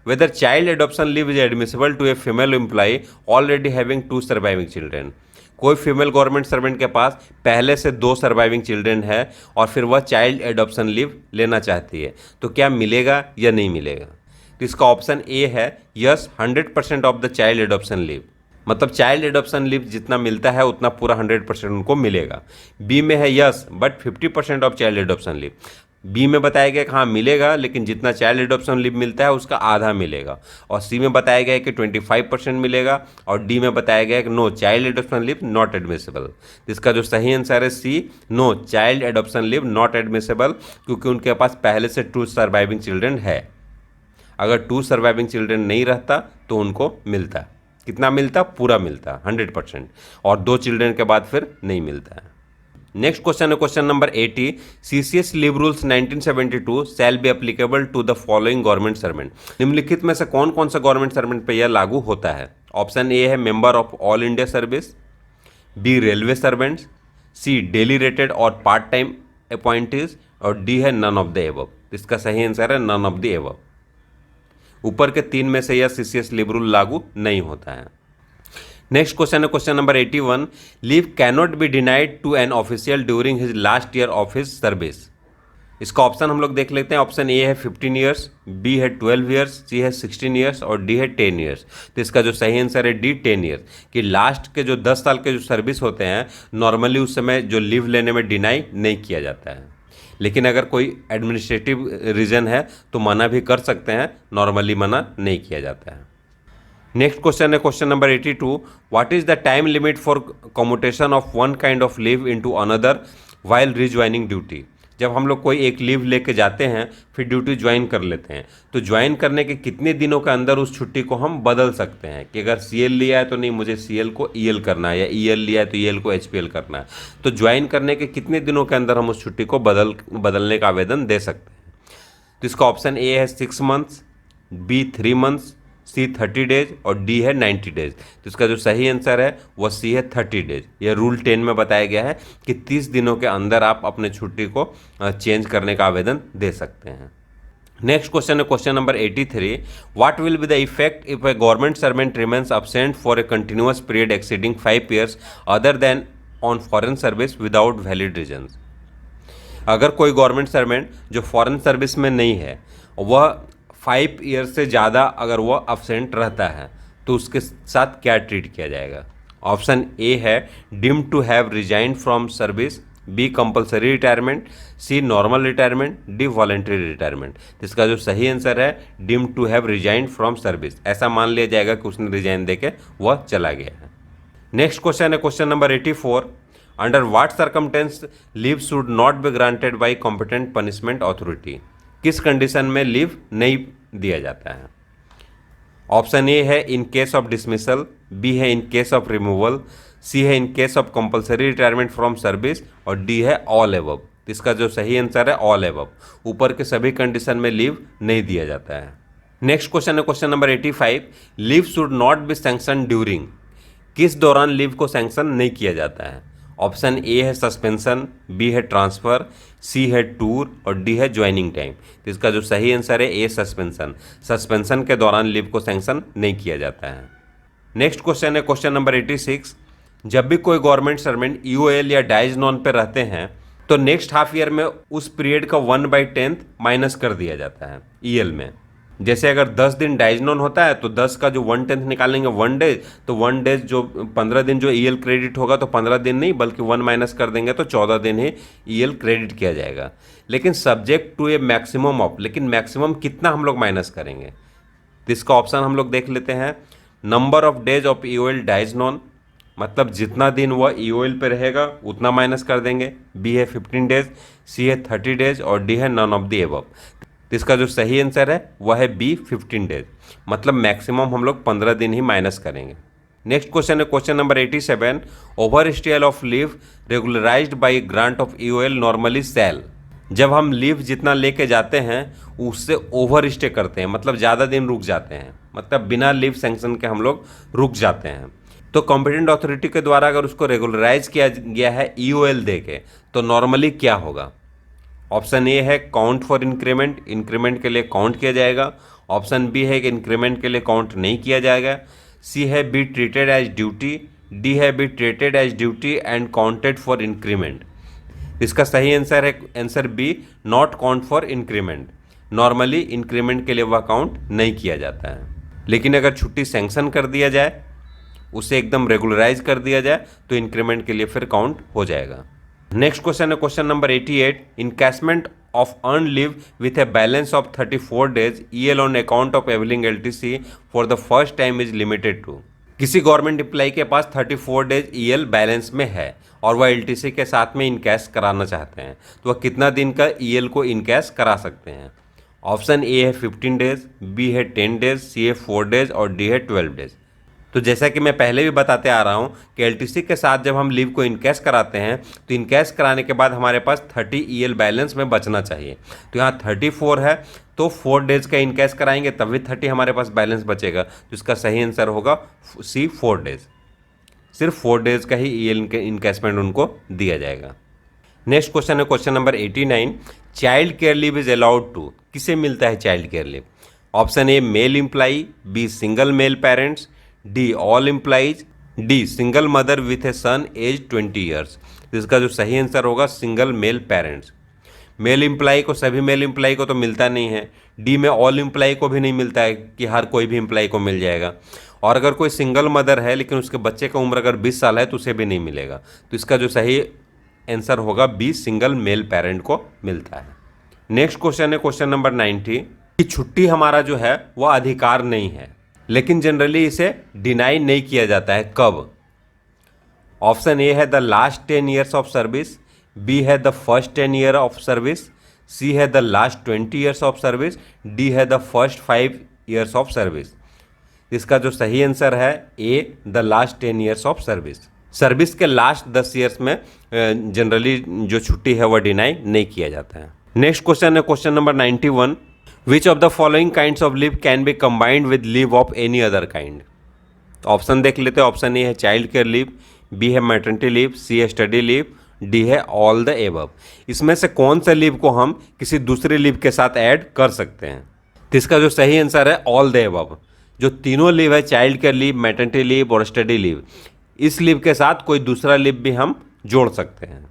Whether child adoption leave is admissible to a female employee already having 2 surviving children। कोई फीमेल गवर्नमेंट सर्वेंट के पास पहले से 2 सर्वाइविंग चिल्ड्रन है और फिर वह चाइल्ड एडॉप्शन लीव लेना चाहती है तो क्या मिलेगा या नहीं मिलेगा। तो इसका ऑप्शन ए है yes 100% of the child adoption leave. मतलब चाइल्ड एडॉप्शन लीव जितना मिलता है उतना पूरा 100% उनको मिलेगा। बी में है yes but 50% of child adoption leave. B में बताया गया कि हाँ मिलेगा, लेकिन जितना चाइल्ड एडॉप्शन लीव मिलता है उसका आधा मिलेगा। और सी में बताया गया कि 25% मिलेगा। और डी में बताया गया कि no child adoption leave not admissible. इसका जो सही आंसर है C no child adoption leave not admissible, क्योंकि उनके पास पहले से 2 सर्वाइविंग चिल्ड्रन है। अगर 2 सर्वाइविंग चिल्ड्रन नहीं रहता तो उनको मिलता। कितना मिलता? पूरा मिलता 100%। और 2 चिल्ड्रन के बाद फिर नहीं मिलता है। नेक्स्ट क्वेश्चन है question number 80। CCS leave rules 1972 shall be applicable to the following government servant. निम्नलिखित में से कौन कौन सा गवर्नमेंट सर्वेंट पे यह लागू होता है। ऑप्शन ए है member of all India service, B railway servants, C daily rated और पार्ट टाइम अपॉइंटीज और डी है नन ऑफ द एबव। इसका सही आंसर है नन ऑफ द एबव। ऊपर के 3 में से यह CCS लीव रूल लागू नहीं होता है। नेक्स्ट क्वेश्चन है question number 81। Leave cannot be denied to an official during his last year of his service. इसका ऑप्शन हम लोग देख लेते हैं। ऑप्शन ए है 15 ईयर्स, बी है 12 ईयर्स, सी है 16 ईयर्स और डी है 10 ईयर्स। तो इसका जो सही आंसर है डी 10 ईयर्स। कि लास्ट के जो 10 साल के जो सर्विस होते हैं नॉर्मली उस समय जो लीव लेने में डिनाई नहीं किया जाता है, लेकिन अगर कोई एडमिनिस्ट्रेटिव रीज़न है तो मना भी कर सकते हैं, नॉर्मली मना नहीं किया जाता है। नेक्स्ट क्वेश्चन है question number 82। What is the time limit for commutation of one kind of leave into another while rejoining duty. जब हम लोग कोई एक लीव लेके जाते हैं फिर ड्यूटी ज्वाइन कर लेते हैं तो ज्वाइन करने के कितने दिनों के अंदर उस छुट्टी को हम बदल सकते हैं। कि अगर CL लिया है तो नहीं मुझे CL को EL करना है, या EL लिया है तो EL को HPL करना है। तो ज्वाइन करने के कितने दिनों के अंदर हम उस छुट्टी को बदलने का आवेदन दे सकते हैं। तो इसका ऑप्शन ए है 6 मंथ्स, बी 3 मंथ्स, सी 30 डेज और डी है 90 डेज। तो इसका जो सही आंसर है वह सी है 30 डेज। यह रूल 10 में बताया गया है कि 30 दिनों के अंदर आप अपने छुट्टी को चेंज करने का आवेदन दे सकते हैं। नेक्स्ट क्वेश्चन है question number 83। What will be the effect if A government servant remains absent for a continuous period exceeding 5 years other than on foreign service without valid reasons. अगर कोई गवर्नमेंट सर्वेंट जो foreign service में नहीं है वह 5 years से ज़्यादा अगर वह absent रहता है तो उसके साथ क्या ट्रीट किया जाएगा। ऑप्शन ए है deem to have resigned from service, B compulsory retirement, C normal retirement, D voluntary retirement. इसका जो सही आंसर है deem to have resigned from service. ऐसा मान लिया जाएगा कि उसने रिजाइन देके वह चला गया है। नेक्स्ट क्वेश्चन है question number 84। Under what circumstance leave should not be granted by competent punishment authority. किस कंडीशन में लीव नहीं दिया जाता है। ऑप्शन ए है in case of dismissal, B है in case of removal, C है in case of compulsory retirement from service और डी है ऑल एबव। इसका जो सही आंसर है ऑल एबव। ऊपर के सभी कंडीशन में लीव नहीं दिया जाता है। नेक्स्ट क्वेश्चन है question number 85। Leave should not B sanction during. किस दौरान लीव को सैंक्शन नहीं किया जाता है। ऑप्शन ए है सस्पेंशन, बी है ट्रांसफ़र, सी है टूर और डी है ज्वाइनिंग टाइम। तो इसका जो सही आंसर है ए सस्पेंशन। सस्पेंशन के दौरान लीव को सैंक्शन नहीं किया जाता है। नेक्स्ट क्वेश्चन है क्वेश्चन नंबर 86। जब भी कोई गवर्नमेंट सर्वेंट ईओएल या डाइज नॉन पे रहते हैं तो नेक्स्ट हाफ ईयर में उस पीरियड का 1/10 माइनस कर दिया जाता है ईएल में। जैसे अगर 10 दिन डाइज नॉन होता है तो 10 का जो 1/10 निकालेंगे 1 डे, तो 1 डे जो 15 दिन जो ईएल क्रेडिट होगा तो 15 दिन नहीं बल्कि 1 माइनस कर देंगे तो 14 दिन ही ईएल क्रेडिट किया जाएगा। लेकिन subject to a maximum of, लेकिन मैक्सिमम कितना हम लोग माइनस करेंगे तो इसका ऑप्शन हम लोग देख लेते हैं। Number of days of EOL dies non, मतलब जितना दिन वह ईओएल पे रहेगा उतना माइनस कर देंगे। बी है 15 डेज, सी है 30 डेज और डी है नन ऑफ द एबव। तो इसका जो सही आंसर है वह है बी 15 डेज, मतलब मैक्सिमम हम लोग 15 दिन ही माइनस करेंगे। नेक्स्ट क्वेश्चन है question number 87। Overstayal of leave regularised by grant of EOL normally shall. जब हम लीव जितना लेके जाते हैं उससे ओवर स्टे करते हैं, मतलब ज़्यादा दिन रुक जाते हैं, मतलब बिना लीव सैंक्शन के हम लोग रुक जाते हैं, तो कॉम्पिटेंट अथॉरिटी के द्वारा अगर उसको रेगुलराइज किया गया है ईओएल दे के तो नॉर्मली क्या होगा। ऑप्शन ए है काउंट फॉर इंक्रीमेंट, इंक्रीमेंट के लिए काउंट किया जाएगा। ऑप्शन बी है कि इंक्रीमेंट के लिए काउंट नहीं किया जाएगा। सी है be treated as duty, D है be treated as duty and counted for increment. इसका सही आंसर है answer B not count for increment. Normally increment के लिए वह काउंट नहीं किया जाता है, लेकिन अगर छुट्टी सैंक्शन कर दिया जाए, उसे एकदम रेगुलराइज कर दिया जाए तो इंक्रीमेंट के लिए फिर काउंट हो जाएगा। नेक्स्ट क्वेश्चन है question number 88। Encashment of earn leave with a balance of 34 days EL on account of availing LTC for the first time is limited to. किसी गवर्नमेंट एम्प्लॉय के पास 34 डेज ईएल बैलेंस में है और वह LTC के साथ में इनकैश कराना चाहते हैं तो वह कितना दिन का ईएल को इनकैश करा सकते हैं। ऑप्शन ए है 15 डेज, बी है 10 डेज, सी है 4 डेज और डी है 12 डेज। तो जैसा कि मैं पहले भी बताते आ रहा हूं कि एलटीसी के साथ जब हम लीव को इनकैश कराते हैं तो इनकैश कराने के बाद हमारे पास 30 ईएल बैलेंस में बचना चाहिए। तो यहाँ 34 है तो 4 डेज का इनकैश कराएंगे तभी 30 हमारे पास बैलेंस बचेगा। तो इसका सही आंसर होगा सी 4 डेज। सिर्फ 4 डेज का ही ईएल इनकैशमेंट उनको दिया जाएगा। नेक्स्ट क्वेश्चन है question number 89। Child care leave is allowed to. किसे मिलता है child care leave. Option A male employee, B single male parents, D all employees, D single mother with a son age 20 years. इसका जो सही answer होगा single male parents. Male employee को सभी mail employee को तो मिलता नहीं है। डी में ऑल एम्प्लॉई को भी नहीं मिलता है कि हर कोई भी एम्प्लॉई को मिल जाएगा। और अगर कोई सिंगल मदर है लेकिन उसके बच्चे का उम्र अगर 20 साल है तो उसे भी नहीं मिलेगा। तो इसका जो सही आंसर होगा बी सिंगल मेल पेरेंट को मिलता है। नेक्स्ट क्वेश्चन है क्वेश्चन नंबर 90 कि छुट्टी हमारा जो है वह अधिकार नहीं है लेकिन जनरली इसे डिनाई नहीं किया जाता है। कब। ऑप्शन ए है the last 10 years of service, B है the first 10 year of service, C है the last 20 years of service, D है the first 5 years of service. इसका जो सही आंसर है A the last 10 years of service. Service के last 10 years में generally जो छुट्टी है वह डिनाई नहीं किया जाता है। नेक्स्ट क्वेश्चन है question number 91। Which of the following kinds of leave can be combined with leave of any other kind. तो ऑप्शन देख लेते हैं। ऑप्शन ए है चाइल्ड केयर लीव, बी है मैटरनिटी लीव, सी है स्टडी लीव, डी है all the above. इसमें से कौन सा लीव को हम किसी दूसरे लीव के साथ ऐड कर सकते हैं? तो इसका जो सही आंसर है ऑल द एबव। जो तीनों लीव है, child care leave, maternity leave और स्टडी लीव, इस लीव के साथ कोई दूसरा लीव भी हम जोड़ सकते हैं।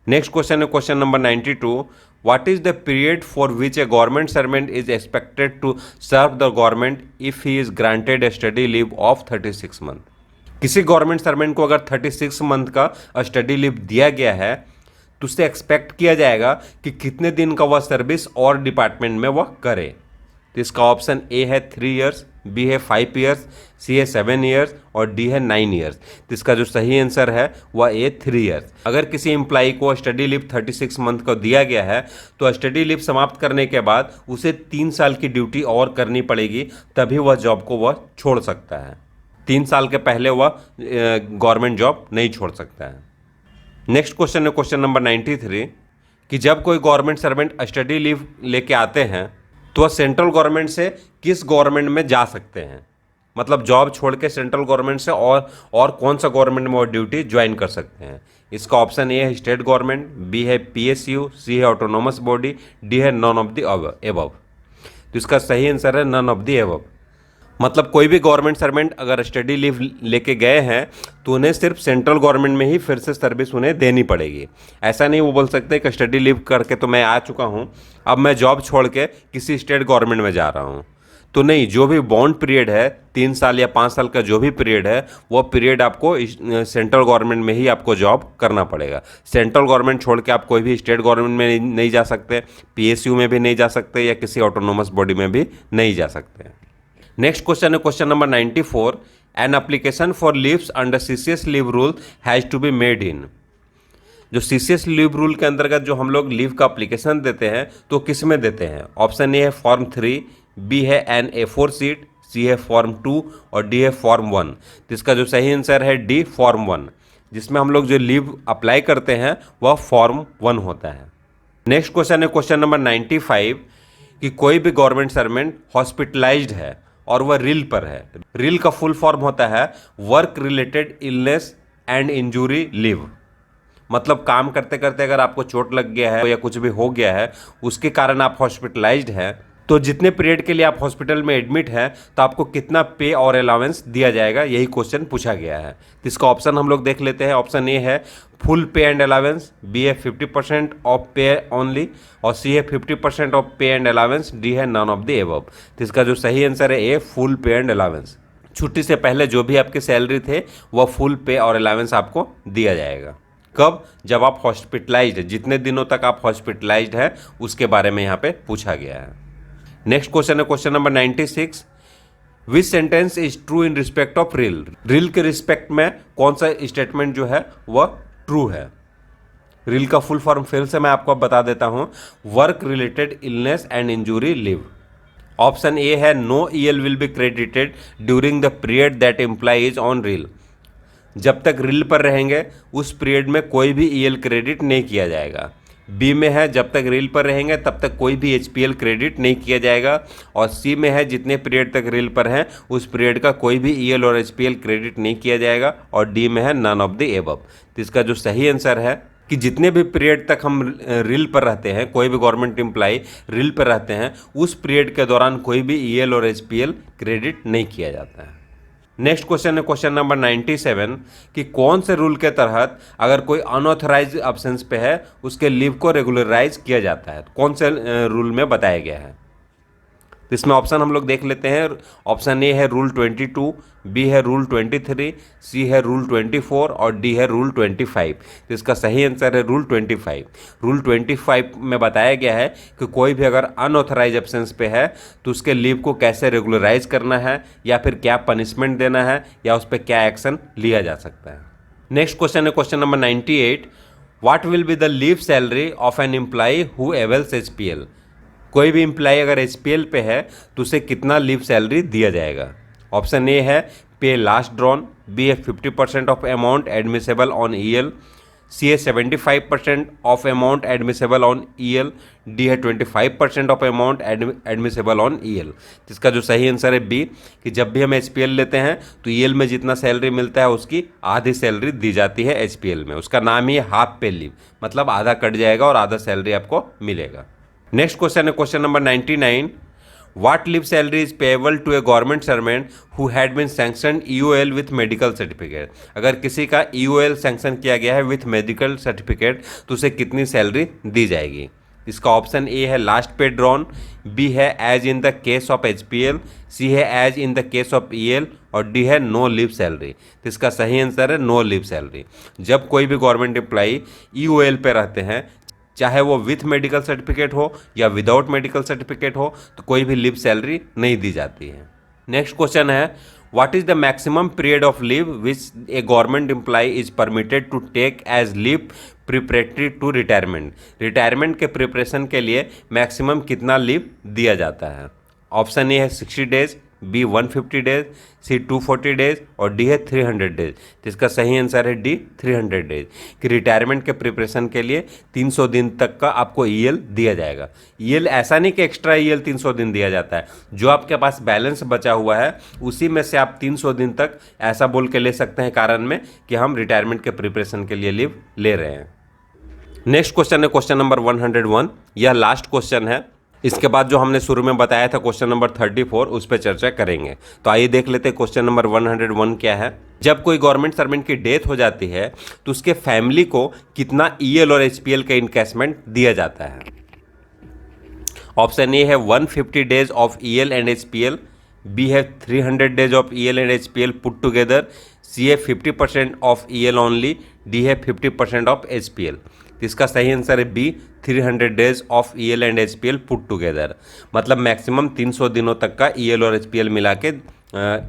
नेक्स्ट क्वेश्चन है question number 92। What is the period for which a government servant is expected to serve the government if he is granted a study leave of 36 month. किसी गवर्नमेंट सर्वेंट को अगर 36 month का study leave दिया गया है तो उससे expect किया जाएगा कि कितने दिन का वह सर्विस और डिपार्टमेंट में वह करे। तो इसका ऑप्शन ए है 3 ईयर्स, बी है 5 ईयर्स, सी है 7 ईयर्स और डी है 9 ईयर्स। तो इसका जो सही आंसर है वह ए 3 ईयर्स। अगर किसी एम्प्लॉई को स्टडी लीव 36 मंथ का दिया गया है तो स्टडी लीव समाप्त करने के बाद उसे 3 साल की ड्यूटी और करनी पड़ेगी, तभी वह जॉब को वह छोड़ सकता है। 3 साल के पहले वह गवर्नमेंट जॉब नहीं छोड़ सकता है। नेक्स्ट क्वेश्चन है क्वेश्चन नंबर 93 कि जब कोई गवर्नमेंट सर्वेंट स्टडी लीव लेके आते हैं तो वह सेंट्रल गवर्नमेंट से किस गवर्नमेंट में जा सकते हैं? मतलब जॉब छोड़ के सेंट्रल गवर्नमेंट से और कौन सा गवर्नमेंट में वो ड्यूटी ज्वाइन कर सकते हैं? इसका ऑप्शन ए है स्टेट गवर्नमेंट, बी है पीएसयू, सी है ऑटोनोमस बॉडी, डी है नॉन ऑफ द एबव। तो इसका सही आंसर है नॉन ऑफ द एबव। मतलब कोई भी गवर्नमेंट सर्वेंट अगर स्टडी लीव लेके गए हैं तो उन्हें सिर्फ सेंट्रल गवर्नमेंट में ही फिर से सर्विस उन्हें देनी पड़ेगी। ऐसा नहीं वो बोल सकते कि स्टडी लीव करके तो मैं आ चुका हूँ, अब मैं जॉब छोड़ के किसी स्टेट गवर्नमेंट में जा रहा हूँ। तो नहीं, जो भी बॉन्ड पीरियड है 3 साल या 5 साल का जो भी पीरियड है वो पीरियड आपको सेंट्रल गवर्नमेंट में ही आपको जॉब करना पड़ेगा। सेंट्रल गवर्नमेंट छोड़ के आप कोई भी स्टेट गवर्नमेंट में नहीं जा सकते, पीएसयू में भी नहीं जा सकते या किसी ऑटोनोमस बॉडी में भी नहीं जा सकते। नेक्स्ट क्वेश्चन है question number 94। An application for leaves under CCS leave rule has to be made in. जो सीसीएस लीव रूल के अंतर्गत जो हम लोग लीव का एप्लीकेशन देते हैं तो किस में देते हैं? ऑप्शन ए है फॉर्म 3, बी है एन A4 सीट, सी है फॉर्म 2 और डी है फॉर्म 1। तो इसका जो सही आंसर है डी फॉर्म 1, जिसमें हम लोग जो लीव अप्लाई करते हैं वह फॉर्म 1 होता है। नेक्स्ट क्वेश्चन है क्वेश्चन नंबर 95 कि कोई भी गवर्नमेंट सर्वेंट हॉस्पिटलाइज्ड है और वह रिल पर है। रिल का फुल फॉर्म होता है work related illness and injury leave. मतलब काम करते करते अगर आपको चोट लग गया है या कुछ भी हो गया है उसके कारण आप हॉस्पिटलाइज्ड हैं, तो जितने पीरियड के लिए आप हॉस्पिटल में एडमिट हैं तो आपको कितना पे और अलाउंस दिया जाएगा, यही क्वेश्चन पूछा गया है। तो इसका ऑप्शन हम लोग देख लेते हैं। ऑप्शन ए है फुल पे एंड अलाउंस, बी है 50% ऑफ पे ओनली और सी है 50% ऑफ पे एंड अलाउंस, डी है नॉन ऑफ द एबव। तो इसका जो सही आंसर है ए फुल पे एंड अलाउंस। छुट्टी से पहले जो भी आपकी सैलरी थे वह फुल पे और अलाउंस आपको दिया जाएगा। कब? जब आप हॉस्पिटलाइज्ड है, जितने दिनों तक आप हॉस्पिटलाइज्ड है उसके बारे में यहाँ पे पूछा गया है। नेक्स्ट क्वेश्चन है question number 96। Which sentence is true in respect of RIL. RIL के रिस्पेक्ट में कौन सा स्टेटमेंट जो है वह ट्रू है? रिल का फुल फॉर्म फिर से मैं आपको बता देता हूं, work related illness and injury leave. Option A है no EL will be credited during the period that employee is on RIL. जब तक रिल पर रहेंगे उस पीरियड में कोई भी ईएल क्रेडिट नहीं किया जाएगा। बी में है जब तक रिल पर रहेंगे तब तक कोई भी एचपीएल क्रेडिट नहीं किया जाएगा। और सी में है जितने पीरियड तक रिल पर हैं उस पीरियड का कोई भी ईएल और एचपीएल क्रेडिट नहीं किया जाएगा। और डी में है नन ऑफ द एबव। तो इसका जो सही आंसर है कि जितने भी पीरियड तक हम रिल पर रहते हैं, कोई भी गवर्नमेंट एम्प्लॉय रिल पर रहते हैं, उस पीरियड के दौरान कोई भी ईएल और एचपीएल क्रेडिट नहीं किया जाता है। नेक्स्ट क्वेश्चन है क्वेश्चन नंबर 97 कि कौन से रूल के तहत अगर कोई अनऑथराइज एब्सेंस पे है उसके लीव को रेगुलराइज किया जाता है? कौन से रूल में बताया गया है? तो इसमें ऑप्शन हम लोग देख लेते हैं। ऑप्शन ए है रूल 22, बी है रूल 23, सी है रूल 24 और डी है रूल 25। तो इसका सही आंसर है रूल 25। रूल 25 में बताया गया है कि कोई भी अगर अनऑथराइज एब्सेंस पे है तो उसके लीव को कैसे रेगुलराइज करना है या फिर क्या पनिशमेंट देना है या उस पर क्या एक्शन लिया जा सकता है। नेक्स्ट क्वेश्चन है question number 98। What will be the leave salary of an employee who avails HPL. कोई भी एम्प्लॉय अगर एचपीएल पे है तो उसे कितना लीव सैलरी दिया जाएगा? ऑप्शन ए है पे लास्ट ड्रॉन, बी है 50% of amount admissible on EL, C है 75% of amount admissible on EL, D है 25% of amount admissible on EL. इसका जो सही आंसर है बी, कि जब भी हम एचपीएल लेते हैं तो ईएल में जितना सैलरी मिलता है उसकी आधी सैलरी दी जाती है एचपीएल में। उसका नाम ही है हाफ पे लीव, मतलब आधा कट जाएगा और आधा सैलरी आपको मिलेगा। नेक्स्ट क्वेश्चन है question number 99। What leave salary is payable to a government servant who had been sanctioned EOL with medical certificate? अगर किसी का EOL सैंक्शन किया गया है विथ मेडिकल सर्टिफिकेट तो उसे कितनी सैलरी दी जाएगी? इसका ऑप्शन ए है लास्ट पे ड्रॉन, बी है as in the case of HPL, C है as in the case of EL और डी है नो लीव सैलरी। तो इसका सही आंसर है नो लीव सैलरी। जब कोई भी गवर्नमेंट एम्प्लॉई EOL पे रहते हैं, चाहे वो विथ मेडिकल सर्टिफिकेट हो या विदाउट मेडिकल सर्टिफिकेट हो, तो कोई भी लीव सैलरी नहीं दी जाती है। नेक्स्ट क्वेश्चन है what is the maximum period of leave which a government employee is permitted to take as leave preparatory to retirement? Retirement के प्रिपरेशन के लिए मैक्सिमम कितना लीव दिया जाता है? ऑप्शन ए है 60 डेज, बी 150 डेज, सी 240 days और डी है 300 डेज। तो इसका सही आंसर है डी 300 डेज, कि रिटायरमेंट के प्रिपरेशन के लिए 300 दिन तक का आपको ईएल दिया जाएगा। ईएल ऐसा नहीं कि एक्स्ट्रा ईएल 300 दिन दिया जाता है, जो आपके पास बैलेंस बचा हुआ है उसी में से आप 300 दिन तक ऐसा बोल के ले सकते हैं कारण में कि हम रिटायरमेंट के प्रिपरेशन के लिए लीव ले रहे हैं। नेक्स्ट क्वेश्चन है क्वेश्चन नंबर 101। यह लास्ट क्वेश्चन है। इसके बाद जो हमने शुरू में बताया था क्वेश्चन नंबर 34 उस पर चर्चा करेंगे। तो आइए देख लेते हैं क्वेश्चन नंबर 101 क्या है। जब कोई गवर्नमेंट सर्वेंट की डेथ हो जाती है तो उसके फैमिली को कितना ईएल और एचपीएल का इनकैशमेंट दिया जाता है? ऑप्शन ए है 150 days of EL and HPL, B है 300 days of EL and HPL put together, C है 50% ऑफ ईएल ओनली, डी है 50% ऑफ एचपीएल। इसका सही आंसर है B 300 days of EL and HPL put together, मतलब maximum 300 दिनों तक का ईएल और एचपीएल मिला के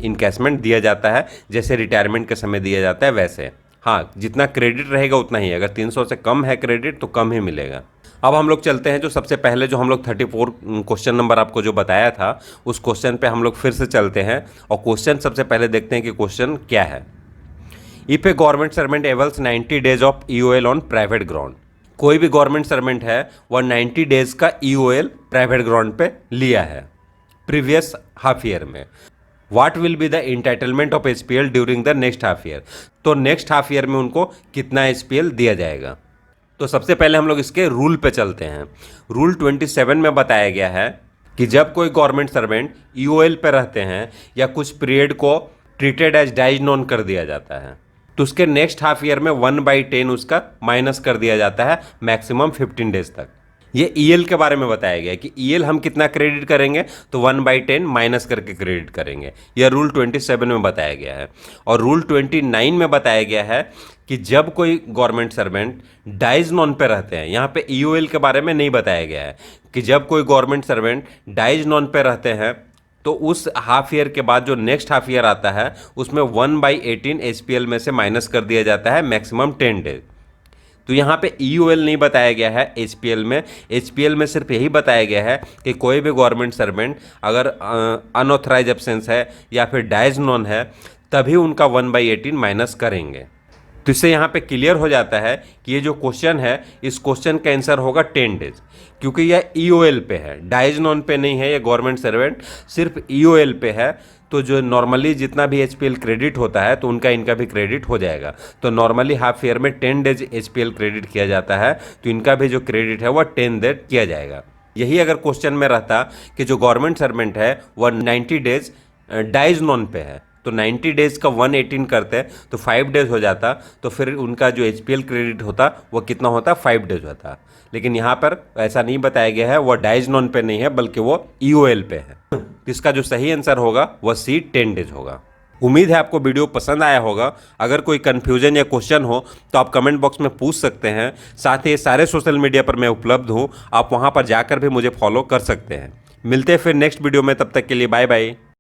इनकैशमेंट दिया जाता है, जैसे रिटायरमेंट के समय दिया जाता है वैसे। हाँ, जितना क्रेडिट रहेगा उतना ही, अगर 300 से कम है क्रेडिट तो कम ही मिलेगा। अब हम लोग चलते हैं जो सबसे पहले जो हम लोग 34 क्वेश्चन नंबर आपको जो बताया था उस क्वेश्चन पे हम लोग फिर से चलते हैं और क्वेश्चन सबसे पहले देखते हैं कि क्वेश्चन क्या है। If A government servant evils 90 days of EOL on private ground, कोई भी गवर्नमेंट सर्वेंट है वह 90 डेज का EOL प्राइवेट ग्राउंड पे लिया है प्रीवियस हाफ ईयर में, what will be the entitlement of HPL during the next half year? तो नेक्स्ट हाफ ईयर में उनको कितना एचपीएल दिया जाएगा? तो सबसे पहले हम लोग इसके रूल पे चलते हैं। रूल 27 में बताया गया है कि जब कोई गवर्नमेंट सर्वेंट EOL पे रहते हैं या कुछ पीरियड को ट्रीटेड एज डाइज नॉन कर दिया जाता है तो उसके नेक्स्ट हाफ ईयर में 1/10 उसका माइनस कर दिया जाता है मैक्सिमम 15 डेज तक। ये ईएल के बारे में बताया गया है कि ईएल हम कितना क्रेडिट करेंगे तो 1/10 माइनस करके क्रेडिट करेंगे। यह रूल 27 में बताया गया है। और रूल 29 में बताया गया है कि जब कोई गवर्नमेंट सर्वेंट डाइज नॉन पे रहते हैं, यहाँ पे EOL के बारे में नहीं बताया गया है, कि जब कोई गवर्नमेंट सर्वेंट डाइज नॉन पे रहते हैं तो उस हाफ ईयर के बाद जो नेक्स्ट हाफ ईयर आता है उसमें 1/18 एचपीएल में से माइनस कर दिया जाता है मैक्सिमम 10 डेज। तो यहाँ पे EOL नहीं बताया गया है एचपीएल में। एचपीएल में सिर्फ यही बताया गया है कि कोई भी गवर्नमेंट सर्वेंट अगर अनऑथराइज एब्सेंस है या फिर डाइज नॉन है तभी उनका 1/18 माइनस करेंगे। तो इससे यहाँ पे क्लियर हो जाता है कि ये जो क्वेश्चन है इस क्वेश्चन का आंसर होगा 10 डेज, क्योंकि यह EOL पे है, डाइज नॉन पे नहीं है। ये गवर्नमेंट सर्वेंट सिर्फ EOL पे है, तो जो नॉर्मली जितना भी एचपीएल क्रेडिट होता है तो इनका भी क्रेडिट हो जाएगा। तो नॉर्मली हाफ ईयर में 10 डेज एचपीएल क्रेडिट किया जाता है, तो इनका भी जो क्रेडिट है वह 10 डेज किया जाएगा। यही अगर क्वेश्चन में रहता कि जो गवर्नमेंट सर्वेंट है वह 90 डेज डाइज नॉन पे है तो 90 डेज का 1/18 करते तो 5 डेज हो जाता, तो फिर उनका जो एचपीएल क्रेडिट होता वो कितना होता 5 डेज होता। लेकिन यहाँ पर ऐसा नहीं बताया गया है, वो डाइज नॉन पे नहीं है बल्कि वो EOL पे है। इसका जो सही आंसर होगा वह सी 10 डेज होगा। उम्मीद है आपको वीडियो पसंद आया होगा। अगर कोई कन्फ्यूजन या क्वेश्चन हो तो आप कमेंट बॉक्स में पूछ सकते हैं। साथ ही सारे सोशल मीडिया पर मैं उपलब्ध हूँ, आप वहाँ पर जाकर भी मुझे फॉलो कर सकते हैं। मिलते हैं फिर नेक्स्ट वीडियो में, तब तक के लिए बाय बाय।